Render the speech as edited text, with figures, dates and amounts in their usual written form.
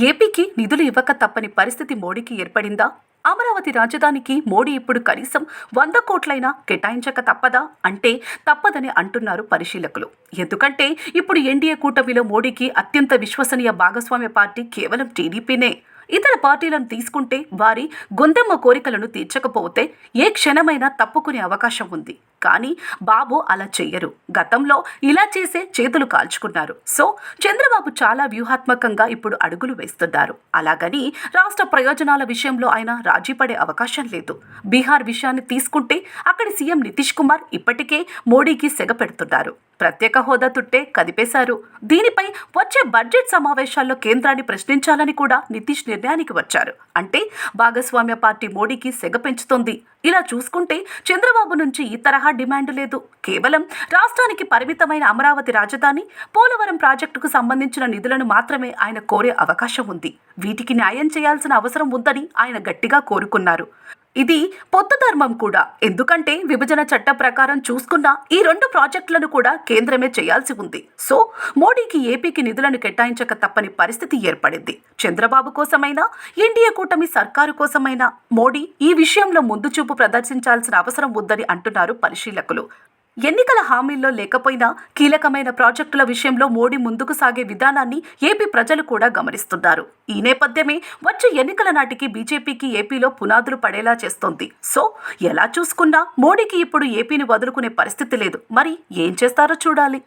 ఏపీకి నిధులు ఇవ్వక తప్పని పరిస్థితి మోడీకి ఏర్పడిందా? అమరావతి రాజధానికి మోడీ ఇప్పుడు కనీసం 100 కోట్లైనా కేటాయించక తప్పదా అంటే తప్పదని అంటున్నారు పరిశీలకులు. ఎందుకంటే ఇప్పుడు ఎన్డీఏ కూటమిలో మోడీకి అత్యంత విశ్వసనీయ భాగస్వామ్య పార్టీ కేవలం టీడీపీనే. ఇతర పార్టీలను తీసుకుంటే వారి గొంతెమ్మ కోరికలను తీర్చకపోతే ఏ క్షణమైనా తప్పుకునే అవకాశం ఉంది. కానీ బాబు అలా చెయ్యరు. గతంలో ఇలా చేసే చేతులు కాల్చుకున్నారు. సో చంద్రబాబు చాలా వ్యూహాత్మకంగా ఇప్పుడు అడుగులు వేస్తున్నారు. అలాగని రాష్ట్ర ప్రయోజనాల విషయంలో ఆయన రాజీ పడే అవకాశం లేదు. బీహార్ విషయాన్ని తీసుకుంటే అక్కడి సీఎం నితీష్ కుమార్ ఇప్పటికే మోడీకి సెగ పెడుతున్నారు. ప్రత్యేక హోదా తుట్టే కదిపేశారు. దీనిపై వచ్చే బడ్జెట్ సమావేశాల్లో కేంద్రాన్ని ప్రశ్నించాలని కూడా నితీష్ నిర్ణయానికి వచ్చారు. అంటే భాగస్వామ్య పార్టీ మోడీకి సెగ పెంచుతోంది. ఇలా చూసుకుంటే చంద్రబాబు నుంచి ఈ తరహా డిమాండ్ లేదు. కేవలం రాష్ట్రానికి పరిమితమైన అమరావతి రాజధాని, పోలవరం ప్రాజెక్టుకు సంబంధించిన నిధులను మాత్రమే ఆయన కోరే అవకాశం ఉంది. వీటికి న్యాయం చేయాల్సిన అవసరం ఉందని ఆయన గట్టిగా కోరుకున్నారు. ఇది పొత్తు ధర్మం కూడా. ఎందుకంటే విభజన చట్టం ప్రకారం చూసుకున్న ఈ 2 ప్రాజెక్టులను కూడా కేంద్రమే చేయాల్సి ఉంది. సో మోడీకి ఏపీకి నిధులను కేటాయించక తప్పని పరిస్థితి ఏర్పడింది. చంద్రబాబు కోసమైనా, ఎన్డీఏ కూటమి సర్కారు కోసమైనా మోడీ ఈ విషయంలో ముందు చూపు ప్రదర్శించాల్సిన అవసరం ఉందని అంటున్నారు పరిశీలకులు. ఎన్నికల హామీల్లో లేకపోయినా కీలకమైన ప్రాజెక్టుల విషయంలో మోడీ ముందుకు సాగే విధానాన్ని ఏపీ ప్రజలు కూడా గమనిస్తున్నారు. ఈ నేపథ్యమే వచ్చే ఎన్నికల నాటికి బీజేపీకి ఏపీలో పునాదులు పడేలా చేస్తోంది. సో ఎలా చూసుకున్నా మోడీకి ఇప్పుడు ఏపీని వదులుకునే పరిస్థితి లేదు. మరి ఏం చేస్తారో చూడాలి.